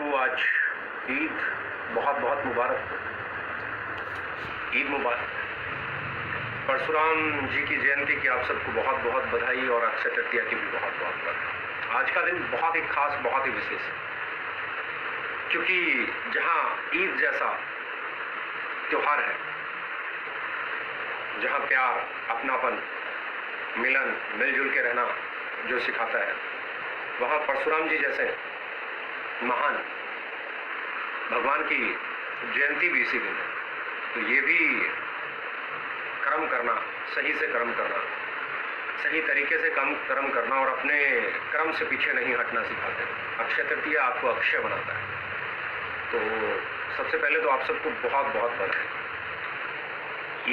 सबको आज ईद बहुत बहुत मुबारक। ईद मुबारक। परशुराम जी की जयंती की आप सबको बहुत बहुत बधाई और अक्षय तृतीया की भी बहुत बहुत बधाई। आज का दिन बहुत ही खास, बहुत ही विशेष है, क्योंकि जहाँ ईद जैसा त्योहार है, जहाँ प्यार, अपनापन, मिलन, मिलजुल के रहना जो सिखाता है, वहाँ परशुराम जी जैसे महान भगवान की जयंती भी इसी दिन है। तो ये भी कर्म करना, सही से कर्म करना, सही तरीके से कर्म करना और अपने कर्म से पीछे नहीं हटना सिखाते हैं। अक्षय तृतीया आपको अक्षय बनाता है। तो सबसे पहले तो आप सबको बहुत बहुत बधाई,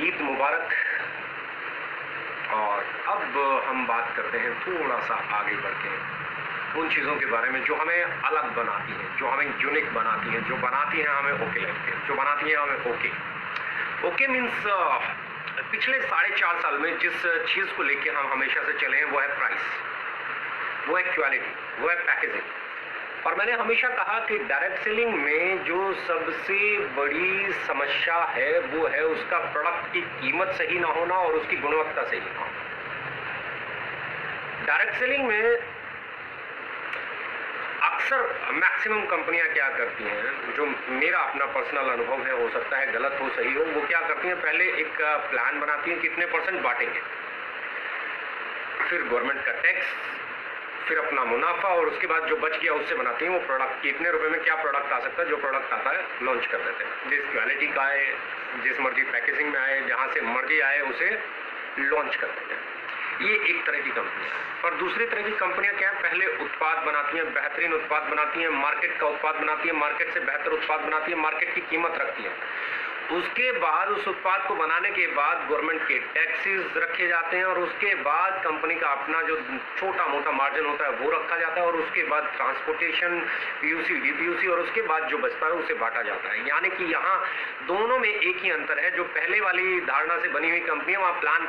ईद मुबारक। और अब हम बात करते हैं थोड़ा सा आगे बढ़ के उन चीज़ों के बारे में जो हमें अलग बनाती हैं, जो हमें यूनिक बनाती हैं, जो बनाती हैं हमें ओके लाइफ के, जो बनाती हैं हमें ओके मीन्स पिछले 4.5 साल में जिस चीज़ को लेके हम हमेशा से चले हैं वो है प्राइस, वो है क्वालिटी, वो है पैकेजिंग। और मैंने हमेशा कहा कि डायरेक्ट सेलिंग में जो सबसे बड़ी समस्या है वो है उसका प्रोडक्ट की कीमत सही ना होना और उसकी गुणवत्ता सही ना होना। डायरेक्ट सेलिंग में अक्सर मैक्सिमम कंपनियां क्या करती हैं, जो मेरा अपना पर्सनल अनुभव है, हो सकता है गलत हो सही हो, वो क्या करती हैं, पहले एक प्लान बनाती हैं कितने % बांटेंगे, फिर गवर्नमेंट का टैक्स, फिर अपना मुनाफा और उसके बाद जो बच गया उससे बनाती हैं वो प्रोडक्ट कितने रुपए में क्या प्रोडक्ट आ सकता है, जो प्रोडक्ट आता है लॉन्च कर देते हैं। जिस क्वालिटी का आए, जिस मर्जी पैकेजिंग में आए, जहाँ से मर्जी आए उसे लॉन्च कर देते हैं। ये एक तरह की कंपनियां हैं। और दूसरी तरह की कंपनियां क्या है, पहले उत्पाद बनाती हैं, बेहतरीन उत्पाद बनाती हैं, मार्केट का उत्पाद बनाती हैं, मार्केट से बेहतर उत्पाद बनाती हैं, मार्केट की कीमत रखती हैं। उसके बाद उस उत्पाद को बनाने के बाद गवर्नमेंट के टैक्सेस रखे जाते हैं और उसके बाद कंपनी का अपना जो छोटा मोटा मार्जिन होता है वो रखा जाता है और उसके बाद ट्रांसपोर्टेशन, पीयूसी, डीपीयूसी और उसके बाद जो बचता है उसे बांटा जाता है। यानी कि यहाँ दोनों में एक ही अंतर है। जो पहले वाली धारणा से बनी हुई कंपनी है वहाँ प्लान,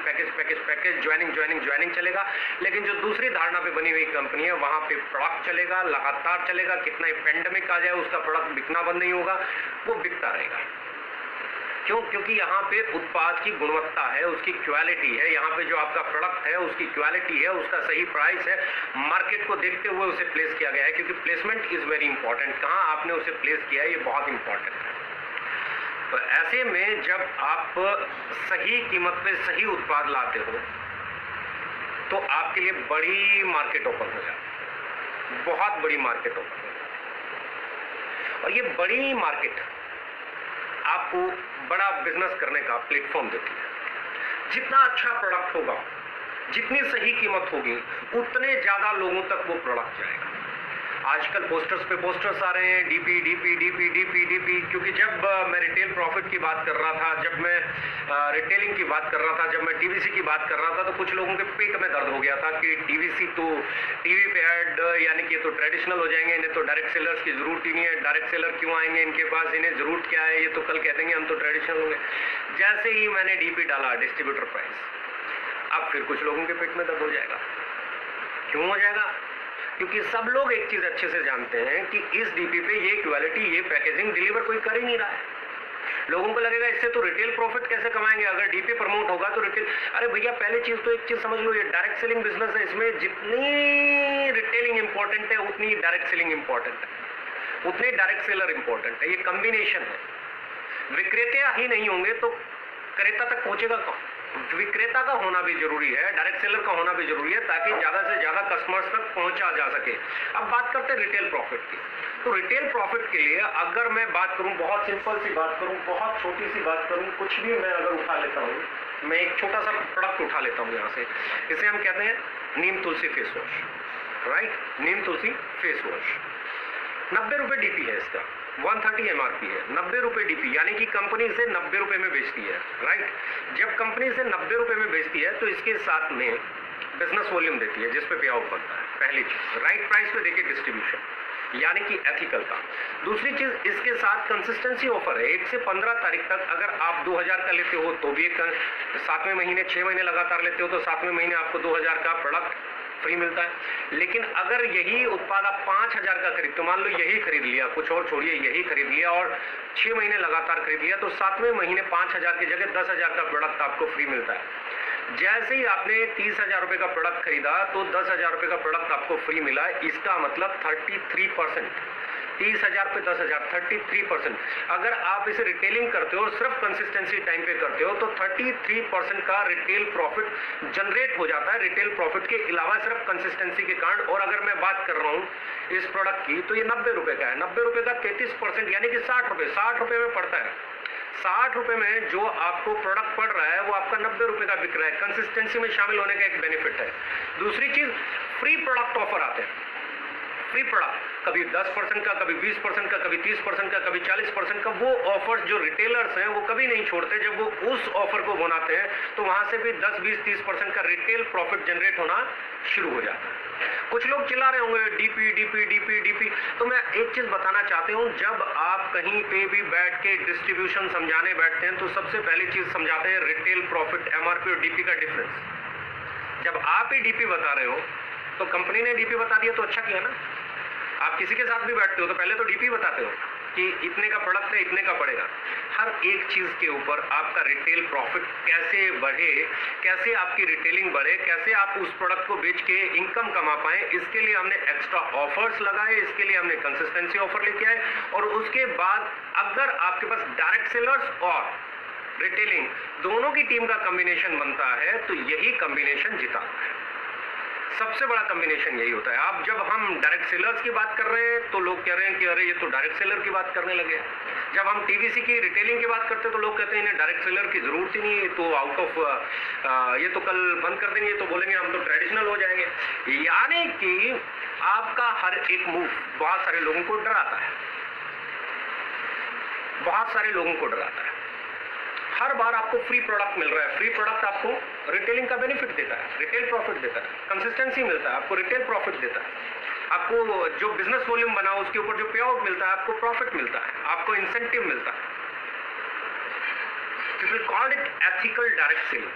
पैकेज, ज्वाइनिंग चलेगा। लेकिन जो दूसरी धारणा पे बनी हुई कंपनी है वहाँ पे प्रोडक्ट चलेगा, लगातार चलेगा, कितना ही पेंडेमिक आ जाए उसका प्रोडक्ट बिकना बंद नहीं होगा, वो बिकता रहेगा। क्यों? क्योंकि यहाँ पे उत्पाद की गुणवत्ता है, उसकी क्वालिटी है, यहाँ पे जो आपका प्रोडक्ट है उसकी क्वालिटी है, उसका सही प्राइस है, मार्केट को देखते हुए उसे प्लेस किया गया है। क्योंकि प्लेसमेंट इज वेरी इंपॉर्टेंट, कहाँ आपने उसे प्लेस किया है ये बहुत इंपॉर्टेंट है। तो ऐसे में जब आप सही कीमत पे सही उत्पाद लाते हो तो आपके लिए बड़ी मार्केट ओपन हो जाती है, बहुत बड़ी मार्केट ओपन हो जाती है। और ये बड़ी मार्केट आपको बड़ा बिजनेस करने का प्लेटफॉर्म देती है। जितना अच्छा प्रोडक्ट होगा, जितनी सही कीमत होगी, उतने ज्यादा लोगों तक वो प्रोडक्ट जाएगा। आजकल पोस्टर्स पे पोस्टर्स आ रहे हैं, डीपी, क्योंकि जब मैं रिटेल प्रॉफिट की बात कर रहा था, जब मैं रिटेलिंग की बात कर रहा था, जब मैं टीवीसी की बात कर रहा था, तो कुछ लोगों के पेट में दर्द हो गया था कि टीवीसी तो टीवी पे ऐड, यानी कि ये तो ट्रेडिशनल हो जाएंगे, इन्हें तो डायरेक्ट सेलर्स की जरूरत ही नहीं है, डायरेक्ट सेलर क्यों आएंगे इनके पास, इन्हें जरूरत क्या है, ये तो कल कह देंगे हम तो ट्रेडिशनल होंगे। जैसे ही मैंने डीपी डाला, डिस्ट्रीब्यूटर प्राइस, अब फिर कुछ लोगों के पेट में दर्द हो जाएगा। क्यों हो जाएगा? क्योंकि सब लोग एक चीज अच्छे से जानते हैं कि इस डीपी पे ये क्वालिटी, ये पैकेजिंग डिलीवर कोई कर ही नहीं रहा है। लोगों को लगेगा इससे तो रिटेल प्रॉफिट कैसे कमाएंगे, अगर डीपी प्रमोट होगा तो रिटेल। अरे भैया, पहले चीज तो एक चीज समझ लो, ये डायरेक्ट सेलिंग बिजनेस है, इसमें जितनी रिटेलिंग इंपॉर्टेंट है उतनी डायरेक्ट सेलिंग इंपॉर्टेंट है, उतनी डायरेक्ट सेलर इंपॉर्टेंट है। ये कॉम्बिनेशन है। विक्रेता ही नहीं होंगे तो क्रेता तक पहुंचेगा कौन? विक्रेता का होना भी जरूरी है, डायरेक्ट सेलर का होना भी जरूरी है, ताकि ज्यादा से ज्यादा कस्टमर्स तक पहुंचा जा सके। अब बात करते हैं रिटेल प्रॉफिट की। तो रिटेल प्रॉफिट के लिए अगर मैं बात करूं, बहुत सिंपल सी बात करूं, बहुत छोटी सी बात करूं, कुछ भी मैं अगर उठा लेता हूं, मैं एक छोटा सा प्रोडक्ट उठा लेता हूं यहाँ से, इसे हम कहते हैं नीम तुलसी फेस वॉश, राइट? नीम तुलसी फेस वॉश 90 रुपये डीपी है इसका, 130 MRP है, 90 रुपये डीपी, यानी कि कंपनी इसे 90 रुपये में बेचती है, राइट? जब कंपनी इसे 90 रुपये में बेचती है तो इसके साथ में बिजनेस वॉल्यूम देती है जिसपे पे आउट बनता है, पहली चीज। राइट प्राइस पे देखिए डिस्ट्रीब्यूशन, यानी कि एथिकल का। दूसरी चीज, इसके साथ कंसिस्टेंसी ऑफर है। 1 से 15 तारीख तक अगर आप 2000 का लेते हो तो भी एक 7वें महीने 6 महीने लगातार लेते हो तो 7वें महीने आपको 2000 का प्रोडक्ट फ्री मिलता है। लेकिन अगर यही उत्पाद आप 5,000 का खरीद, तो मान लो यही खरीद लिया, कुछ और छोड़िए, यही खरीद लिया और 6 महीने लगातार खरीद लिया, तो 7वें महीने 5,000 की जगह 10,000 का प्रोडक्ट आपको फ्री मिलता है। जैसे ही आपने 30,000 रुपये का प्रोडक्ट खरीदा तो 10,000 रुपये का प्रोडक्ट आपको फ्री मिला। इसका मतलब 33%, 30,000 पे 10,000, 33%। अगर आप इसे रिटेलिंग करते हो, सिर्फ कंसिस्टेंसी टाइम पे करते हो, तो 33% का रिटेल प्रॉफिट जनरेट हो जाता है, रिटेल प्रॉफिट के अलावा सिर्फ कंसिस्टेंसी के कारण। और अगर मैं बात कर रहा हूँ इस प्रोडक्ट की, तो ये 90 रुपये का है। 90 रुपये का 33% यानी कि 60 रुपये, 60 रुपये में पड़ता है। 60 रुपये में जो आपको प्रोडक्ट पड़ रहा है वो आपका 90 रुपये का बिक रहा है। कंसिस्टेंसी में शामिल होने का एक बेनिफिट है। दूसरी चीज, फ्री प्रोडक्ट ऑफर आते हैं। फ्री प्रोडक्ट कभी 10% का, कभी 20% का, कभी 30% का, कभी 40% का। वो ऑफर जो रिटेलर्स हैं वो कभी नहीं छोड़ते। जब वो उस ऑफर को बनाते हैं तो वहां से भी 10, 20, 30% का रिटेल प्रॉफिट जनरेट होना शुरू हो जाता है। कुछ लोग चिल्ला रहे होंगे डीपी डीपी डीपी डीपी, तो मैं एक चीज बताना चाहती हूँ, जब आप कहीं पे भी बैठ के डिस्ट्रीब्यूशन समझाने बैठते हैं तो सबसे पहली चीज समझाते हैं रिटेल प्रॉफिट, एमआरपी और डीपी का डिफरेंस। जब आप ही डीपी बता रहे हो तो कंपनी ने डीपी बता दिया तो अच्छा किया ना। आप किसी के साथ भी बैठते हो तो पहले तो डीपी बताते हो कि इतने का प्रोडक्ट है, इतने का पड़ेगा। हर एक चीज के ऊपर आपका रिटेल प्रॉफिट कैसे बढ़े, कैसे आपकी रिटेलिंग बढ़े, कैसे आप उस प्रोडक्ट को बेच के इनकम कमा पाए, इसके लिए हमने एक्स्ट्रा ऑफर्स लगाए, इसके लिए हमने कंसिस्टेंसी ऑफर लेके आए। और उसके बाद अगर आपके पास डायरेक्ट सेलर्स और रिटेलिंग दोनों की टीम का कॉम्बिनेशन बनता है तो यही कॉम्बिनेशन जिताता है। सबसे बड़ा कॉम्बिनेशन यही होता है। आप जब हम डायरेक्ट सेलर्स की बात कर रहे हैं तो लोग कह रहे हैं कि अरे ये तो डायरेक्ट सेलर की बात करने लगे। जब हम टीवीसी की रिटेलिंग की बात करते हैं तो लोग कहते हैं इन्हें डायरेक्ट सेलर की जरूरत ही नहीं है, तो आउट ऑफ ये तो कल बंद कर देंगे, तो बोलेंगे हम तो ट्रेडिशनल हो जाएंगे। यानी कि आपका हर एक मूव बहुत सारे लोगों को डराता है, बहुत सारे लोगों को डराता है। हर बार आपको फ्री प्रोडक्ट मिल रहा है, फ्री प्रोडक्ट आपको रिटेलिंग का बेनिफिट देता है, रिटेल प्रॉफिट देता है, कंसिस्टेंसी मिलता है, आपको रिटेल प्रॉफिट देता है, आपको जो बिजनेस वॉल्यूम बना उसके ऊपर जो पे आउट मिलता है, आपको प्रॉफिट मिलता है, आपको इंसेंटिव मिलता है। People called it ethical direct selling.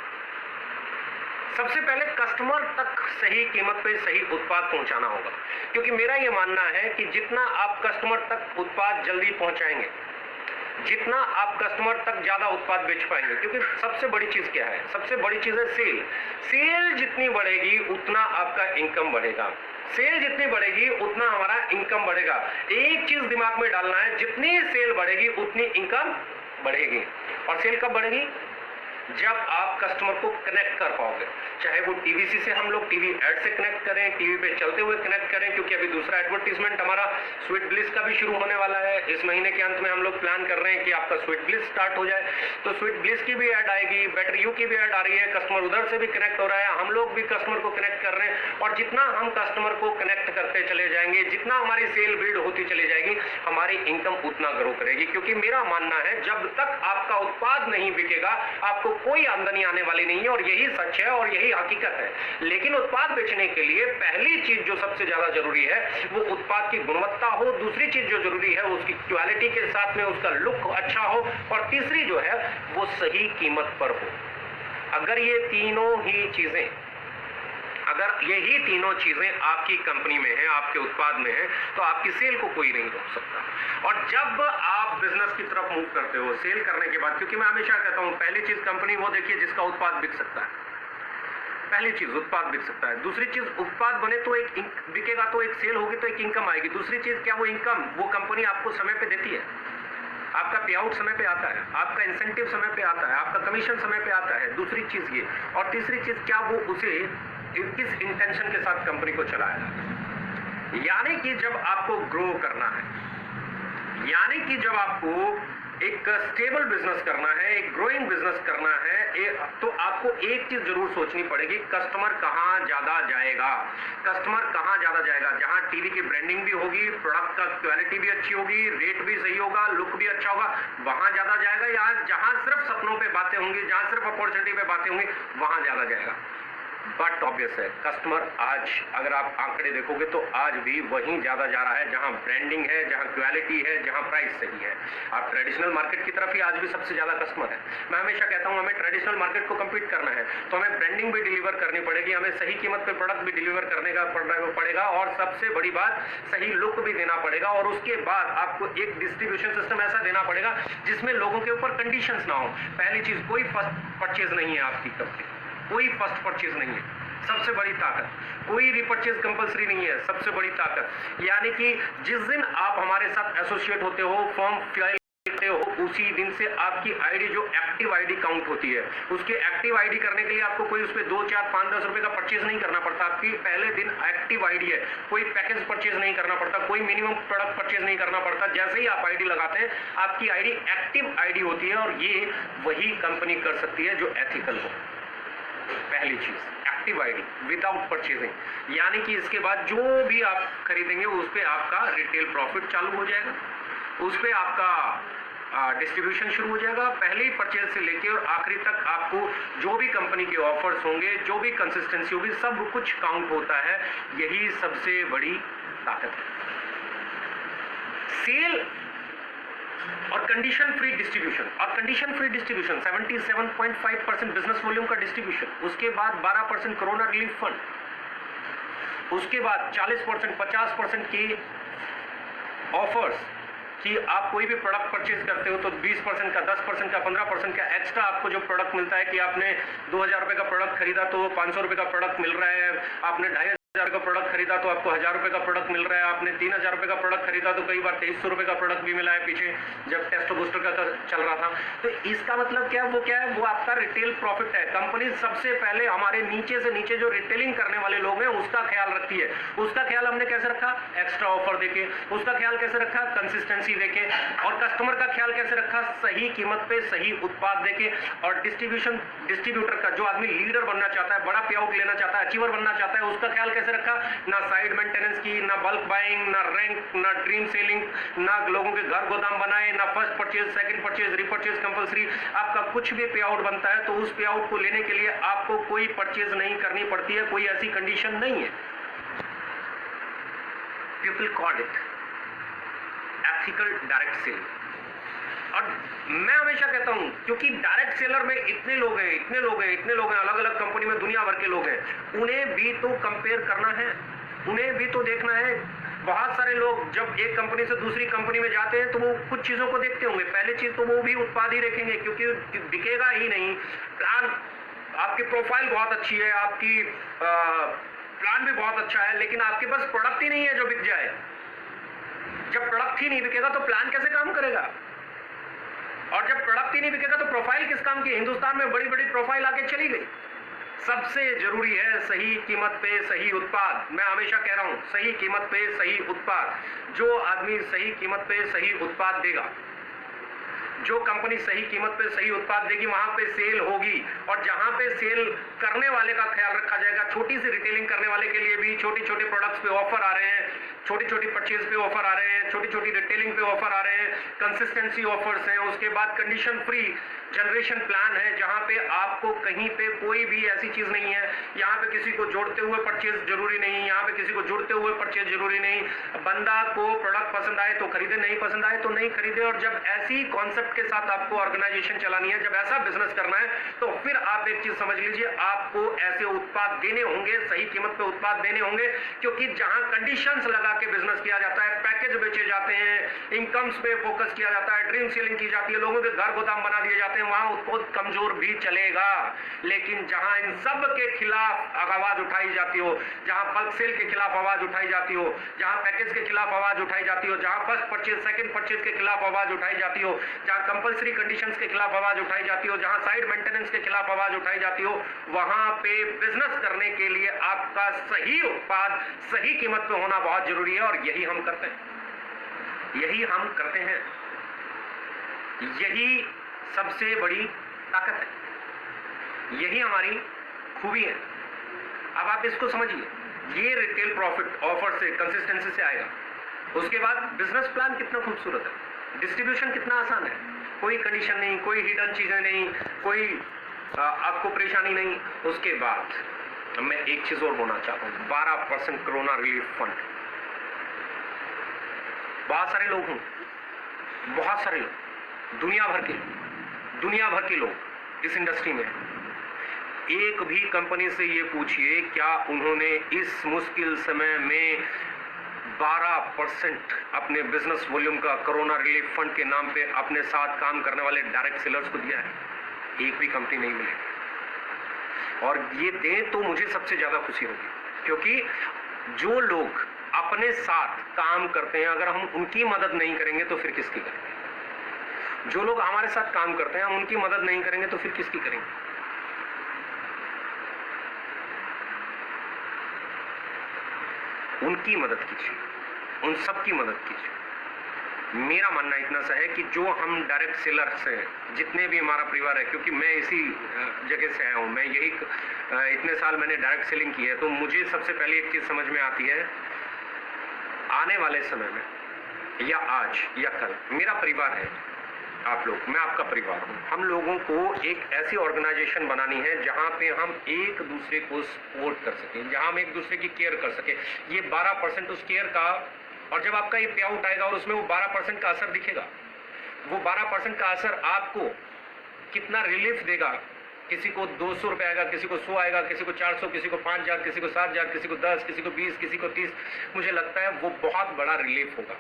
सबसे पहले कस्टमर तक सही कीमत पे सही उत्पाद पहुंचाना होगा, क्योंकि मेरा ये मानना है कि जितना आप कस्टमर तक उत्पाद जल्दी पहुंचाएंगे, जितना आप कस्टमर तक ज्यादा उत्पाद बेच पाएंगे। क्योंकि सबसे बड़ी चीज क्या है? सबसे बड़ी चीज है सेल। सेल जितनी बढ़ेगी उतना आपका इनकम बढ़ेगा, सेल जितनी बढ़ेगी उतना हमारा इनकम बढ़ेगा। एक चीज दिमाग में डालना है, जितनी सेल बढ़ेगी उतनी इनकम बढ़ेगी। और सेल कब बढ़ेगी? जब आप कस्टमर को कनेक्ट कर पाओगे, चाहे वो टीवीसी से हम लोग टीवी एड से कनेक्ट करें, टीवी पे चलते हुए कनेक्ट करें, क्योंकि अभी दूसरा एडवर्टीजमेंट हमारा स्वीट ब्लिस का भी शुरू होने वाला है। इस महीने के अंत में हम लोग प्लान कर रहे हैं कि आपका स्वीट ब्लिस स्टार्ट हो जाए, तो स्वीट ब्लिस की भी ऐड आएगी, बेटर यू की भी ऐड आ रही है, कस्टमर उधर से भी कनेक्ट हो रहा है, हम लोग भी कस्टमर को कनेक्ट कर रहे हैं। और जितना हम कस्टमर को कनेक्ट करते चले जाएंगे, जितना हमारी सेल बिल्ड होती चली जाएगी, हमारी इनकम उतना ग्रो करेगी। क्योंकि मेरा मानना है जब तक आपका उत्पाद नहीं बिकेगा आपको कोई आमदनी आने वाली नहीं है, और यही सच है और यही हकीकत है। लेकिन उत्पाद बेचने के लिए पहली चीज जो सबसे ज्यादा जरूरी है वो उत्पाद की गुणवत्ता हो, दूसरी चीज जो जरूरी है उसकी क्वालिटी के साथ में उसका लुक अच्छा हो, और तीसरी जो है वो सही कीमत पर हो। अगर ये तीनों ही चीजें, अगर यही तीनों चीजें आपकी कंपनी में है, आपके उत्पाद में है, तो आपकी सेल को कोई नहीं रोक सकता। और जब आप बिजनेस की तरफ मूव करते हो सेल करने के बाद, क्योंकि मैं हमेशा कहता हूं पहली चीज कंपनी वो देखिए जिसका उत्पाद बिक सकता है। पहली चीज उत्पाद बिक सकता है। दूसरी चीज उत्पाद बने तो एक बिकेगा तो एक सेल होगी तो एक इनकम आएगी। दूसरी चीज क्या वो इनकम वो कंपनी आपको समय पे देती है, आपका पे आउट समय पे आता है, आपका इंसेंटिव समय पे आता है, आपका कमीशन समय पे आता है। दूसरी चीज ये, और तीसरी चीज क्या वो उसे किस इंटेंशन के साथ कंपनी को चलाएगा। यानी कि जब आपको ग्रो करना है, यानी कि जब आपको एक स्टेबल बिजनेस करना है, एक ग्रोइंग बिजनेस करना है, तो आपको एक चीज जरूर सोचनी पड़ेगी, कस्टमर कहाँ ज्यादा जाएगा। कस्टमर कहाँ ज्यादा जाएगा? जहां टीवी की ब्रांडिंग भी होगी, प्रोडक्ट का क्वालिटी भी अच्छी होगी, रेट भी सही होगा, लुक भी अच्छा होगा, वहां ज्यादा जाएगा। या जहां सिर्फ सपनों पे बातें होंगी, जहां सिर्फ अपॉर्चुनिटी पे बातें होंगी, वहां ज्यादा जाएगा। बट ऑब्वियस है कस्टमर आज अगर आप आंकड़े देखोगे तो आज भी वहीं ज़्यादा जा रहा है जहां ब्रांडिंग है, जहां क्वालिटी है, जहां प्राइस सही है। आप ट्रेडिशनल मार्केट की तरफ ही आज भी सबसे ज़्यादा कस्टमर है। मैं हमेशा कहता हूं हमें ट्रेडिशनल मार्केट को कम्पीट करना है तो हमें ब्रांडिंग भी डिलीवर करनी पड़ेगी, हमें सही कीमत पे प्रोडक्ट भी डिलीवर करने का पड़ेगा और सबसे बड़ी बात सही लुक भी देना पड़ेगा। और उसके बाद आपको एक डिस्ट्रीब्यूशन सिस्टम ऐसा देना पड़ेगा जिसमें लोगों के ऊपर कंडीशंस ना हो। पहली चीज़, कोई फर्स्ट परचेज नहीं है आपकी कंपनी, कोई फर्स्ट परचेज नहीं है, सबसे बड़ी ताकत। कोई रिपर्चेज कंपलसरी नहीं है, सबसे बड़ी ताकत। यानी कि जिस दिन आप हमारे साथ एसोसिएट होते हो, फॉर्म फिल करते हो, उसी दिन से आपकी आईडी जो एक्टिव आईडी काउंट होती है, उसके एक्टिव आईडी करने के लिए आपको कोई उस पर 2, 4, 5, 10 रुपए का परचेज नहीं करना पड़ता। आपकी पहले दिन एक्टिव आईडी है, कोई पैकेज परचेज नहीं करना पड़ता, कोई मिनिमम प्रोडक्ट परचेज नहीं करना पड़ता। जैसे ही आप आईडी लगाते हैं आपकी आईडी एक्टिव आईडी होती है और ये वही कंपनी कर सकती है जो एथिकल हो। पहली चीज एक्टिव आईडी विदाउट परचेजिंग, यानी कि इसके बाद जो भी आप खरीदेंगे उस पर आपका रिटेल प्रॉफिट चालू हो जाएगा, उस पर आपका डिस्ट्रीब्यूशन शुरू हो जाएगा। पहले ही परचेज से लेके और आखिरी तक आपको जो भी कंपनी के ऑफर्स होंगे, जो भी कंसिस्टेंसी होगी, सब कुछ काउंट होता है। यही सबसे बड़ी ताकत है। सेल और कंडीशन फ्री डिस्ट्रीब्यूशन, और condition free distribution 77.5% business volume का डिस्ट्रीब्यूशन, उसके बाद 12% कोरोना रिलीफ फंड, उसके बाद 40%, 50% की ऑफर्स कि आप कोई भी प्रोडक्ट परचेज करते हो तो 20% का, 10% का, 15% का एक्स्ट्रा आपको जो प्रोडक्ट मिलता है कि आपने 2000 रुपये का प्रोडक्ट खरीदा तो 500 रुपये का प्रोडक्ट मिल रहा है, आपने 2500 का प्रोडक्ट खरीदा तो आपको 1000 रुपये का प्रोडक्ट मिल रहा है, आपने 3000 रुपये का प्रोडक्ट खरीदा तो कई बार 2300 रुपये का प्रोडक्ट भी मिला है पीछे जब टेस्ट बूस्टर का चल रहा था। तो इसका मतलब क्या है, वो आपका रिटेल प्रॉफिट है। कंपनी सबसे पहले हमारे नीचे से नीचे जो रिटेलिंग करने वाले लोग हैं उसका ख्याल रखती है। उसका ख्याल हमने कैसे रखा? एक्स्ट्रा ऑफर देके। उसका ख्याल कैसे रखा? कंसिस्टेंसी देके। और कस्टमर का ख्याल कैसे रखा? सही कीमत पे सही उत्पाद देके। और डिस्ट्रीब्यूटर का, जो आदमी लीडर बनना चाहता है, बड़ा पे आउट लेना चाहता है, अचीवर बनना चाहता है, उसका ख्याल कैसे रखा? ना साइड मेंटेनेंस की, ना बल्क बाइंग, ना रैंक, ना ड्रीम सेलिंग, ना लोगों के घर गोदाम बनाए, ना first purchase, second purchase, repurchase compulsory. आपका कुछ भी पे आउट बनता है तो उस पे आउट को लेने के लिए आपको कोई परचेज नहीं करनी पड़ती है, कोई ऐसी कंडीशन नहीं है। People call it ethical direct selling. और मैं हमेशा कहता हूं क्योंकि डायरेक्ट सेलर में इतने लोग हैं, अलग अलग कंपनी में दुनिया भर के लोग हैं, उन्हें भी तो कंपेयर करना है, उन्हें भी तो देखना है। बहुत सारे लोग जब एक कंपनी से दूसरी कंपनी में जाते हैं तो वो कुछ चीजों को देखते होंगे। पहली चीज तो वो भी उत्पाद ही देखेंगे क्योंकि दिखेगा ही नहीं। प्लान, आपकी प्रोफाइल बहुत अच्छी है, आपकी प्लान भी बहुत अच्छा है, लेकिन आपके पास प्रोडक्ट ही नहीं है जो बिक जाए। जब प्रोडक्ट ही नहीं बिकेगा तो प्लान कैसे काम करेगा? और जब प्रोडक्ट ही नहीं बिकेगा तो प्रोफाइल किस काम की? हिंदुस्तान में बड़ी बड़ी प्रोफाइल आके चली गई। सबसे जरूरी है सही कीमत पे सही उत्पाद। मैं हमेशा कह रहा हूं सही कीमत पे सही उत्पाद। जो आदमी सही कीमत पे सही उत्पाद देगा, जो कंपनी सही कीमत पे सही उत्पाद देगी, वहां पे सेल होगी। और जहां पे सेल करने वाले का ख्याल रखा जाएगा, छोटी सी रिटेलिंग करने वाले के लिए भी छोटे छोटे प्रोडक्ट्स पे ऑफर आ रहे हैं, छोटी छोटी परचेज पे ऑफर आ रहे हैं, छोटी छोटी रिटेलिंग पे ऑफर आ रहे हैं, कंसिस्टेंसी ऑफर्स हैं। उसके बाद कंडीशन फ्री जनरेशन प्लान है जहां पे आपको कहीं पे कोई भी ऐसी चीज नहीं है, यहाँ पे किसी को जोड़ते हुए परचेज जरूरी नहीं, यहाँ पे किसी को जुड़ते हुए परचेज जरूरी नहीं। बंदा को प्रोडक्ट पसंद आए तो खरीदे, नहीं पसंद आए तो नहीं खरीदे। और जब ऐसी कॉन्सेप्ट के साथ आपको ऑर्गेनाइजेशन चलानी है, जब ऐसा बिजनेस करना है, तो फिर आप एक चीज समझ लीजिए, आपको ऐसे उत्पाद देने होंगे, सही कीमत पे उत्पाद देने होंगे। क्योंकि जहां कंडीशंस लगा के बिजनेस किया जाता है, पैकेज बेचे जाते हैं, इनकम्स पे फोकस किया जाता है, ड्रीम सेलिंग की जाती है, लोगों के घर गोदाम बना दिए जाते हैं, वहां उत्पाद कमजोर भी चलेगा। लेकिन जहां इन सब के खिलाफ आवाज उठाई जाती हो, जहां बल्क सेल के खिलाफ आवाज उठाई जाती हो, जहां पैकेज के खिलाफ आवाज उठाई जाती हो, जहां फर्स्ट परचेज सेकंड परचेज के खिलाफ आवाज उठाई जाती हो, जहां कंपलसरी कंडीशंस के खिलाफ आवाज उठाई जाती हो, जहां साइड मेंटेनेंस के खिलाफ आवाज उठाई जाती हो, वहां पे बिजनेस करने के लिए आपका सही उत्पाद सही कीमत पे होना बहुत जरूरी है। और यही हम करते हैं, यही हम करते हैं, यही सबसे बड़ी ताकत है, यही हमारी खूबी है। अब आप इसको समझिए, ये रिटेल प्रॉफिट ऑफर से, कंसिस्टेंसी से आएगा। उसके बाद बिजनेस प्लान कितना खूबसूरत है, डिस्ट्रीब्यूशन कितना आसान है, कोई कंडीशन नहीं, कोई हिडन चीजें नहीं, कोई आपको परेशानी नहीं। उसके बाद मैं एक चीज और बोलना चाहता हूँ, 12% कोरोना रिलीफ फंड। बहुत सारे लोग हैं, बहुत सारे लोग, दुनिया भर के लोग इस इंडस्ट्री में। एक भी कंपनी से ये पूछिए क्या उन्होंने इस मुश्किल समय में 12% अपने बिजनेस वॉल्यूम का कोरोना रिलीफ फंड के नाम पे अपने साथ काम करने वाले डायरेक्ट सेलर्स को दिया है? एक भी कंपनी नहीं मिलेगी। और ये दें तो मुझे सबसे ज्यादा खुशी होगी, क्योंकि जो लोग अपने साथ काम करते हैं, अगर हम उनकी मदद नहीं करेंगे तो फिर किसकी करेंगे? जो लोग हमारे साथ काम करते हैं हम उनकी मदद नहीं करेंगे तो फिर किसकी करेंगे? उनकी मदद कीजिए, उन सब की मदद कीजिए। मेरा मानना इतना सा है कि जो हम डायरेक्ट सेलर्स हैं, जितने भी हमारा परिवार है, क्योंकि मैं इसी जगह से आया हूँ, मैं यही इतने साल मैंने डायरेक्ट सेलिंग की है, तो मुझे सबसे पहले एक चीज़ समझ में आती है, आने वाले समय में या आज या कल मेरा परिवार है, आप लोग, मैं आपका परिवार हूँ। हम लोगों को एक ऐसी ऑर्गेनाइजेशन बनानी है जहाँ पे हम एक दूसरे को सपोर्ट कर सकें, जहाँ हम एक दूसरे की केयर कर सकें। ये 12% उस केयर का, और जब आपका ये पे आउट आएगा और उसमें वो 12% का असर दिखेगा, वो 12% का असर आपको कितना रिलीफ देगा, किसी को 200 रुपये आएगा, किसी को 100 आएगा, किसी को 400, किसी को 5000, किसी को 7000, किसी को 10, किसी को 20, किसी को 30, मुझे लगता है वो बहुत बड़ा रिलीफ होगा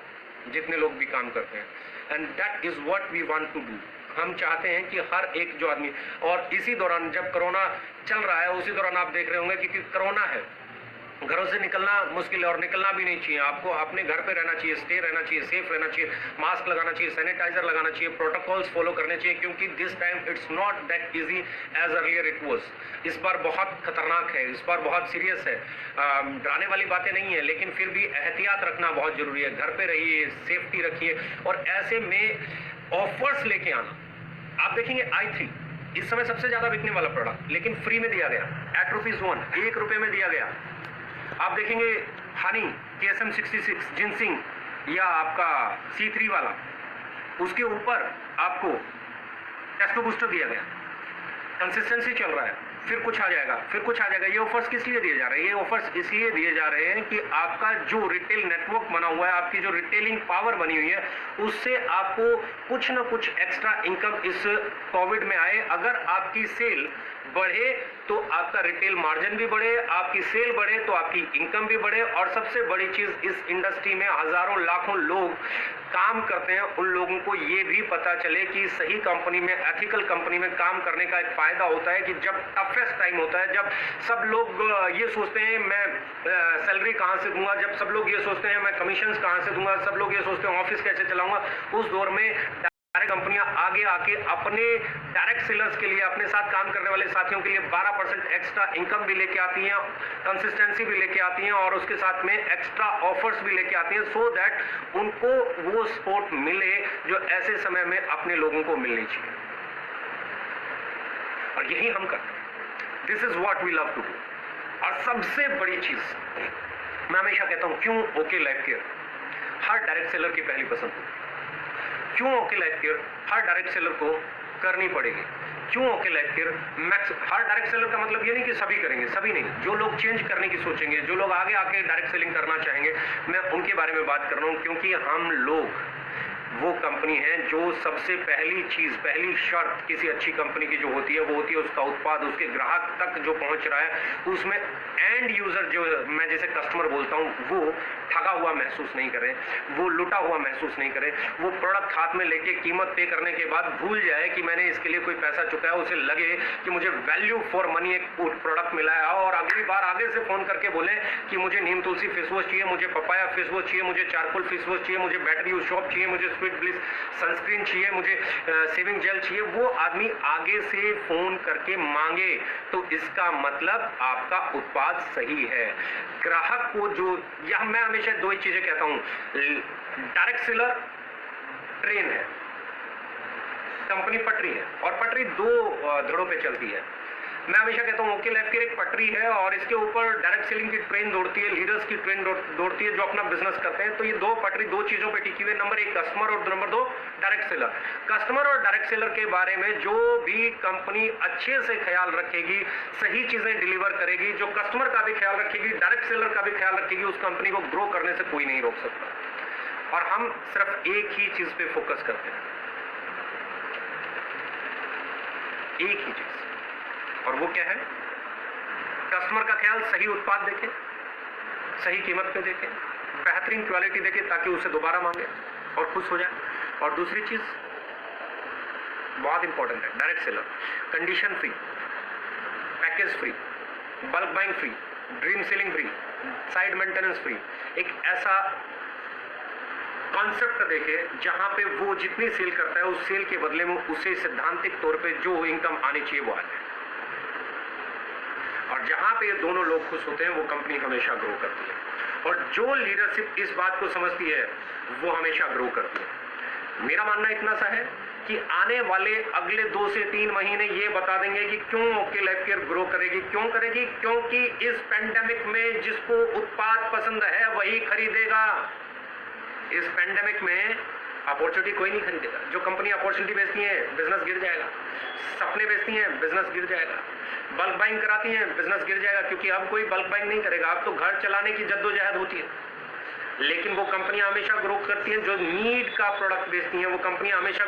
जितने लोग भी काम करते हैं। And that is what we want to do. हम चाहते हैं कि हर एक जो आदमी, और इसी दौरान जब कोरोना चल रहा है उसी दौरान आप देख रहे होंगे कि कोरोना है, घरों से निकलना मुश्किल है और निकलना भी नहीं चाहिए। आपको अपने घर पे रहना चाहिए, स्टे रहना चाहिए, सेफ रहना चाहिए, मास्क लगाना चाहिए, सैनिटाइजर लगाना चाहिए, प्रोटोकॉल्स फॉलो करने चाहिए, क्योंकि this time it's not that easy as earlier it was. इस बार बहुत खतरनाक है, इस बार बहुत सीरियस है। डराने वाली बातें नहीं है, लेकिन फिर भी एहतियात रखना बहुत जरूरी है। घर पे रहिए, सेफ्टी रखिए, और ऐसे में ऑफर्स लेके आना। आप देखेंगे i3 इस समय सबसे ज्यादा बिकने वाला प्रोडक्ट, लेकिन फ्री में दिया गया एट ₹1, ₹1 में दिया गया। आप देखेंगे हनी KSM 66 जिनसिंग या आपका C3 वाला, उसके ऊपर आपको टेस्टो बूस्टर दिया गया। कंसिस्टेंसी चल रहा है, फिर कुछ आ जाएगा, फिर कुछ आ जाएगा। ये ऑफर्स किस लिए दिए जा रहे हैं? ये ऑफर्स इसलिए दिए जा रहे हैं कि आपका जो रिटेल नेटवर्क बना हुआ है, आपकी जो रिटेलिंग पावर बनी हुई है, उससे आपको कुछ ना कुछ एक्स्ट्रा इनकम इस कोविड में आए। अगर आपकी सेल बढ़े तो आपका रिटेल मार्जिन भी बढ़े, आपकी सेल बढ़े तो आपकी इनकम भी बढ़े, और सबसे बड़ी चीज, इस इंडस्ट्री में हजारों लाखों लोग काम करते हैं, उन लोगों को ये भी पता चले कि सही कंपनी में, एथिकल कंपनी में काम करने का एक फायदा होता है कि जब टफेस्ट टाइम होता है, जब सब लोग ये सोचते हैं मैं सैलरी कहाँ से दूंगा, जब सब लोग ये सोचते हैं मैं कमीशंस कहाँ से दूंगा, सब लोग ये सोचते हैं ऑफिस कैसे चलाऊंगा, उस दौर में डायरेक्ट कंपनियां आगे आके अपने डायरेक्ट सेलर्स के लिए, अपने साथ काम करने वाले साथियों के लिए 12% एक्स्ट्रा इनकम भी लेके आती हैं, कंसिस्टेंसी भी लेके आती हैं, और उसके साथ में एक्स्ट्रा ऑफर्स भी लेके आती हैं, सो दैट उनको वो सपोर्ट मिले जो ऐसे समय में अपने लोगों को मिलनी चाहिए। और यही हम करते हैं। This is what we love to do. और सबसे बड़ी चीज मैं हमेशा कहता हूं, क्यों ओके लाइफ केयर हर डायरेक्ट सेलर की पहली पसंद होगी? क्यों ओके लाइफ केयर हर डायरेक्ट सेलर को करनी पड़ेगी? क्यों ओके लाइफ केयर हर डायरेक्ट सेलर का मतलब ये नहीं कि सभी करेंगे, सभी नहीं। जो लोग चेंज करने की सोचेंगे, जो लोग आगे आके डायरेक्ट सेलिंग करना चाहेंगे, मैं उनके बारे में बात कर रहा हूँ, क्योंकि हम लोग वो कंपनी है जो सबसे पहली चीज, पहली शर्त किसी अच्छी कंपनी की जो होती है, वो होती है उसका उत्पाद उसके ग्राहक तक जो पहुंच रहा है, उसमें एंड यूजर, जो मैं जैसे कस्टमर बोलता हूँ, वो ठगा हुआ महसूस नहीं करे, वो लुटा हुआ महसूस नहीं करे, वो प्रोडक्ट हाथ में लेके कीमत पे करने के बाद भूल जाए कि मैंने इसके लिए कोई पैसा चुकाया, उसे लगे कि मुझे वैल्यू फॉर मनी एक प्रोडक्ट मिला है, और अगली बार आगे से फोन करके बोले कि मुझे नीम तुलसी फेस वॉश चाहिए, मुझे पपाया फेस वॉश चाहिए, मुझे चारकोल फेस वॉश चाहिए, मुझे बैटरी यूज शॉप चाहिए, मुझे स्वीट ब्लिस सनस्क्रीन चाहिए, मुझे सेविंग जेल चाहिए। वो आदमी आगे से फोन करके मांगे तो इसका मतलब आपका उत्पाद सही है। ग्राहक को जो, यह मैं हमेशा दो ही चीजें कहता हूं, डायरेक्ट सेलर ट्रेन है, कंपनी पटरी है, और पटरी दो धड़ों पे चलती है। मैं हमेशा कहता हूँ ओके लाइफ केयर एक पटरी है और इसके ऊपर डायरेक्ट सेलिंग की ट्रेन दौड़ती है, लीडर्स की ट्रेन दौड़ती है जो अपना बिजनेस करते हैं। तो ये दो पटरी दो चीज़ों पे टिकी हुई है, नंबर 1 कस्टमर और नंबर 2 डायरेक्ट सेलर। कस्टमर और डायरेक्ट सेलर के बारे में जो भी कंपनी अच्छे से ख्याल रखेगी, सही चीज़ें डिलीवर करेगी, जो कस्टमर का भी ख्याल रखेगी, डायरेक्ट सेलर का भी ख्याल रखेगी, उस कंपनी को ग्रो करने से कोई नहीं रोक सकता। और हम सिर्फ एक ही चीज़ पे फोकस करते हैं, एक ही चीज़, और वो क्या है? कस्टमर का ख्याल, सही उत्पाद देखें, सही कीमत पे देखें, बेहतरीन क्वालिटी देखें ताकि उसे दोबारा मांगे और खुश हो जाए। और दूसरी चीज़ बहुत इंपॉर्टेंट है, direct seller condition free, package free, bulk buying free, dream selling free, side maintenance free. एक ऐसा कॉन्सेप्ट देखे जहां पे वो जितनी सेल करता है उस सेल के बदले में उसे सैद्धांतिक तौर पे जो इनकम आनी चाहिए वो आ जाए। और जहां पे ये दोनों लोग खुश होते हैं वो कंपनी हमेशा ग्रो करती है। और जो लीडरशिप इस बात को समझती है वो हमेशा ग्रो करती है। मेरा मानना इतना सा है कि आने वाले अगले 2 से 3 महीने ये बता देंगे कि क्यों ओके लाइफ केयर ग्रो करेगी। क्यों करेगी? क्योंकि इस पेंडेमिक में जिसको उत्पाद पसंद है वही खरीदेगा। इस पेंडेमिक में अपॉर्चुनिटी कोई नहीं खरीदेगा। जो कंपनी अपॉर्चुनिटी बेचती है बिजनेस गिर जाएगा, सपने बेचती हैं बिजनेस गिर जाएगा, बल्क बाइंग कराती हैं बिजनेस गिर जाएगा। क्योंकि अब कोई बल्क बाइंग नहीं करेगा, अब तो घर चलाने की जद्दोजहद होती है। लेकिन वो कंपनियां हमेशा ग्रो करती हैं जो नीड का प्रोडक्ट बेचती हैं, वो कंपनियां हमेशा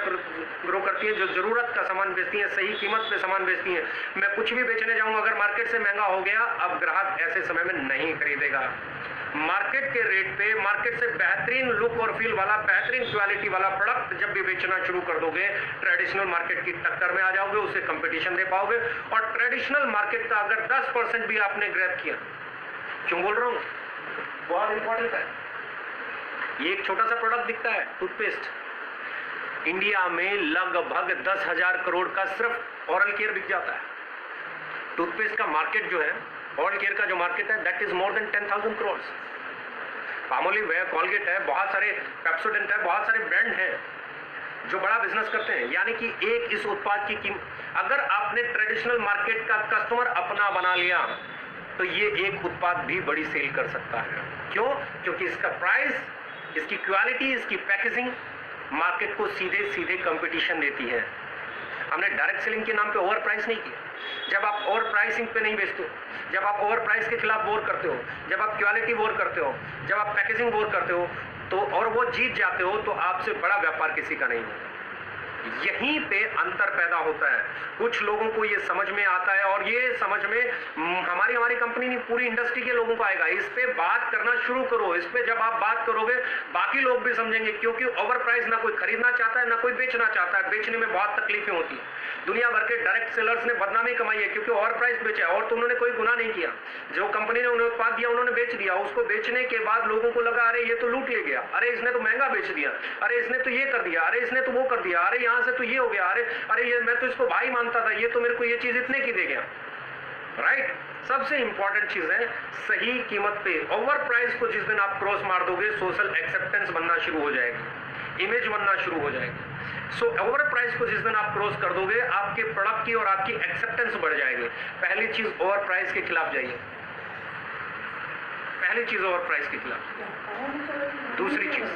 ग्रो करती हैं जो जरूरत का सामान बेचती हैं, सही कीमत पे सामान बेचती हैं। मैं कुछ भी बेचने जाऊंगा, अगर मार्केट से महंगा हो गया, अब ग्राहक ऐसे समय में नहीं खरीदेगा। मार्केट के रेट पे, मार्केट से बेहतरीन लुक और फील वाला, बेहतरीन क्वालिटी वाला प्रोडक्ट जब भी बेचना शुरू कर दोगे, ट्रेडिशनल मार्केट की टक्कर में आ जाओगे, उससे कंपटीशन दे पाओगे। और ट्रेडिशनल मार्केट का अगर 10% भी आपने ग्रैब किया, क्यों बोल रहा हूं, बहुत इंपॉर्टेंट है। ये एक छोटा सा प्रोडक्ट दिखता है टूथपेस्ट, इंडिया में लगभग 10,000 करोड़ का सिर्फ ओरल केयर बिक जाता है। टूथपेस्ट का मार्केट जो है, ओरल केयर का जो मार्केट है, that is more than 10,000 crore. Palmolive है, कॉलगेट है, बहुत सारे, पेप्सोडेंट है, बहुत सारे ब्रांड हैं जो बड़ा बिजनेस करते हैं। यानी कि एक इस उत्पाद की कीमत, अगर आपने ट्रेडिशनल मार्केट का कस्टमर अपना बना लिया तो ये एक उत्पाद भी बड़ी सेल कर सकता है। क्यों? क्योंकि इसका प्राइस, इसकी क्वालिटी, इसकी पैकेजिंग मार्केट को सीधे सीधे कंपटीशन देती है। हमने डायरेक्ट सेलिंग के नाम पे ओवर प्राइस नहीं किया। जब आप ओवर प्राइसिंग पे नहीं बेचते हो, जब आप ओवर प्राइस के खिलाफ वॉर करते हो, जब आप क्वालिटी वॉर करते हो, जब आप पैकेजिंग वॉर करते हो तो और वो जीत जाते हो तो आपसे बड़ा व्यापार किसी का नहीं होगा। यहीं पे अंतर पैदा होता है। कुछ लोगों को ये समझ में आता है और ये समझ में हमारी कंपनी नहीं, पूरी इंडस्ट्री के लोगों को आएगा। इस पे बात करना शुरू करो। इस पे जब आप बात करोगे बाकी लोग भी समझेंगे, क्योंकि ओवर प्राइस ना कोई खरीदना चाहता है ना कोई बेचना चाहता है। बेचने में बहुत तकलीफें होती है। दुनिया भर के डायरेक्ट सेलर्स ने बदनामी कमाई है क्योंकि ओवर प्राइस बेचा, और तो उन्होंने कोई गुनाह नहीं किया। जो कंपनी ने उन्हें उत्पाद दिया उन्होंने बेच दिया। उसको बेचने के बाद लोगों को लगा अरे ये तो लूट ले गया, अरे इसने तो महंगा बेच दिया, अरे इसने तो ये कर दिया, अरे इसने तो वो कर दिया, अरे यहाँ से तो ये हो गया, अरे ये मैं तो इसको भाई मानता था, ये तो मेरे को ये चीज इतने की दे गया। राइट? सबसे इंपॉर्टेंट चीज है सही कीमत पे। ओवर प्राइस को जिस दिन आप क्रॉस मार दोगे, सोशल एक्सेप्टेंस बनना शुरू हो जाएगी, इमेज बनना शुरू हो जाएगी। सो ओवर प्राइस को जिस दिन आप क्रॉस कर दोगे, आपके प्रोडक्ट की और आपकी एक्सेप्टेंस बढ़ जाएगी। पहली चीज ओवर प्राइस के खिलाफ जाइए, पहली चीज ओवर प्राइस के खिलाफ। दूसरी चीज